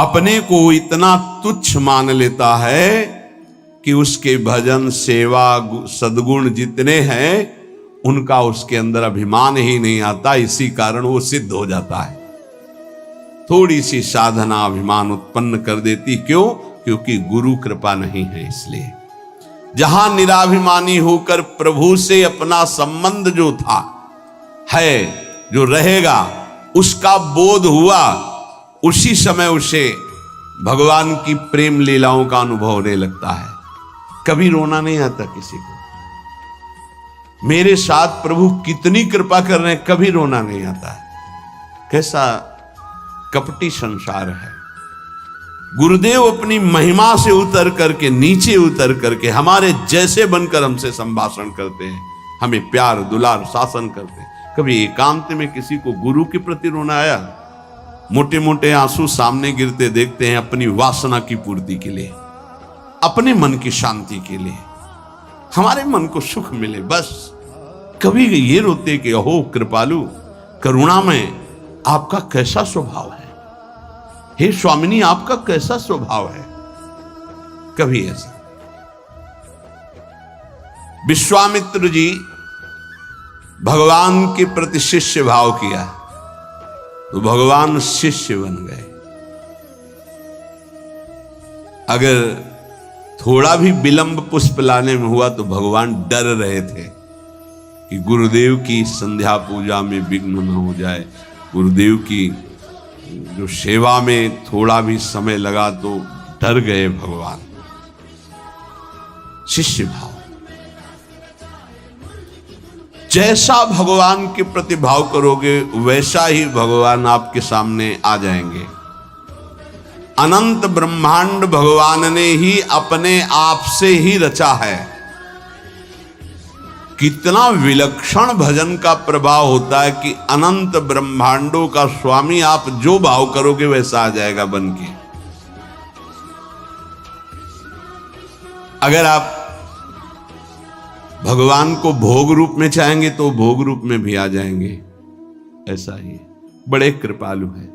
अपने को इतना तुच्छ मान लेता है कि उसके भजन सेवा सद्गुण जितने हैं उनका उसके अंदर अभिमान ही नहीं आता। इसी कारण वो सिद्ध हो जाता है। थोड़ी सी साधना अभिमान उत्पन्न कर देती। क्यों? क्योंकि गुरु कृपा नहीं है। इसलिए जहां निराभिमानी होकर प्रभु से अपना संबंध जो था है जो रहेगा उसका बोध हुआ, उसी समय उसे भगवान की प्रेम लीलाओं का अनुभव होने लगता है। कभी रोना नहीं आता किसी को। मेरे साथ प्रभु कितनी कृपा कर रहे हैं, कभी रोना नहीं आता है। कैसा कपटी संसार है। गुरुदेव अपनी महिमा से उतर करके नीचे उतर करके हमारे जैसे बनकर हमसे संभाषण करते हैं, हमें प्यार दुलार शासन करते हैं। कभी एकांत में किसी को गुरु के प्रति रोना आया? मोटे मोटे आंसू सामने गिरते देखते हैं अपनी वासना की पूर्ति के लिए, अपने मन की शांति के लिए, हमारे मन को सुख मिले। बस कभी ये रोते कि अहो कृपालु करुणा में आपका कैसा स्वभाव है, हे स्वामिनी आपका कैसा स्वभाव है। कभी ऐसा। विश्वामित्र जी भगवान के प्रति शिष्य भाव किया तो भगवान शिष्य बन गए। अगर थोड़ा भी विलंब पुष्प लाने में हुआ तो भगवान डर रहे थे कि गुरुदेव की संध्या पूजा में विघ्न न हो जाए, गुरुदेव की जो सेवा में थोड़ा भी समय लगा तो डर गए भगवान। शिष्य भाव, जैसा भगवान के प्रति भाव करोगे वैसा ही भगवान आपके सामने आ जाएंगे। अनंत ब्रह्मांड भगवान ने ही अपने आप से ही रचा है। कितना विलक्षण भजन का प्रभाव होता है कि अनंत ब्रह्मांडों का स्वामी आप जो भाव करोगे वैसा आ जाएगा बन के। अगर आप भगवान को भोग रूप में चाहेंगे तो भोग रूप में भी आ जाएंगे। ऐसा ही बड़े कृपालु है।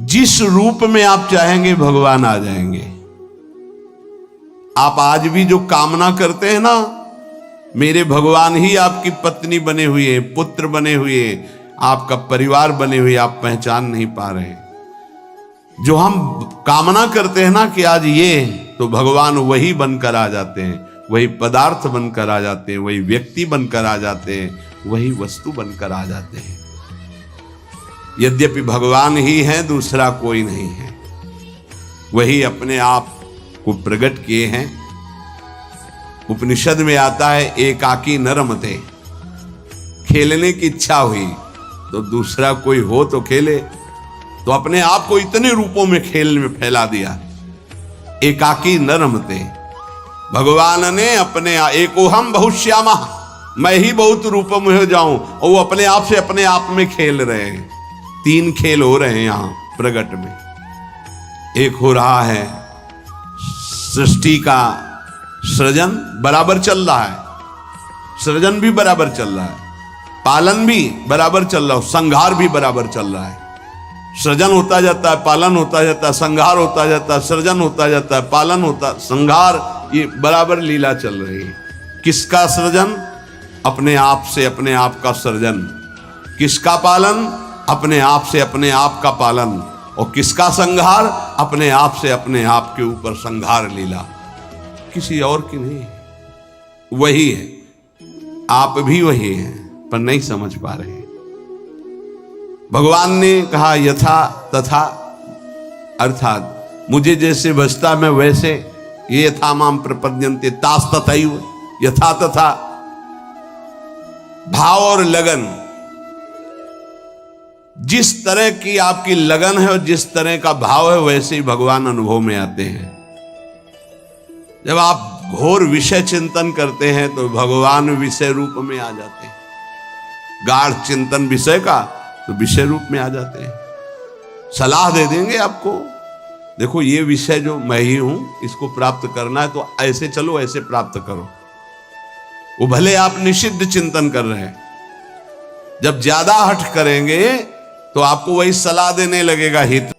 जिस रूप में आप चाहेंगे भगवान आ जाएंगे। आप आज भी जो कामना करते हैं ना, मेरे भगवान ही आपकी पत्नी बने हुए, पुत्र बने हुए, आपका परिवार बने हुए, आप पहचान नहीं पा रहे। जो हम कामना करते हैं ना कि आज ये, तो भगवान वही बनकर आ जाते हैं, वही पदार्थ बनकर आ जाते हैं, वही व्यक्ति बनकर आ जाते हैं, वही वस्तु बनकर आ जाते हैं। यद्यपि भगवान ही है, दूसरा कोई नहीं है। वही अपने आप को प्रकट किए हैं। उपनिषद में आता है एकाकी न रमते। खेलने की इच्छा हुई तो दूसरा कोई हो तो खेले, तो अपने आप को इतने रूपों में खेल में फैला दिया। एकाकी न रमते। भगवान ने अपने एकोहम बहुश्यामा, मैं ही बहुत रूपों में हो जाऊं, और वो अपने आप से अपने आप में खेल रहे हैं। तीन खेल हो रहे हैं यहां प्रगट में। एक हो रहा है सृष्टि का सृजन बराबर चल रहा है, सृजन भी बराबर चल रहा है, पालन भी बराबर चल रहा है, संहार भी बराबर चल रहा है। सृजन होता जाता है, पालन होता जाता है, संहार होता जाता है, सृजन होता जाता है, पालन होता, संहार, ये बराबर लीला चल रही है। किसका सृजन? अपने आप से अपने आप का सृजन। किसका पालन? अपने आप से अपने आप का पालन। और किसका संहार? अपने आप से अपने आप के ऊपर संहार लीला। किसी और की नहीं है, वही है। आप भी वही हैं पर नहीं समझ पा रहे। भगवान ने कहा यथा तथा, अर्थात मुझे जैसे बसता मैं वैसे, ये यथा माम प्रपद्यन्ते तास तथैव, यथा तथा। भाव और लगन, जिस तरह की आपकी लगन है और जिस तरह का भाव है वैसे ही भगवान अनुभव में आते हैं। जब आप घोर विषय चिंतन करते हैं तो भगवान विषय रूप में आ जाते हैं। गाढ़ चिंतन विषय का तो विषय रूप में आ जाते हैं। सलाह दे देंगे आपको, देखो ये विषय जो मैं ही हूं, इसको प्राप्त करना है तो ऐसे चलो, ऐसे प्राप्त करो। वो भले आप निषिद्ध चिंतन कर रहे हैं, जब ज्यादा हठ करेंगे तो आपको वही सलाह देने लगेगा हित।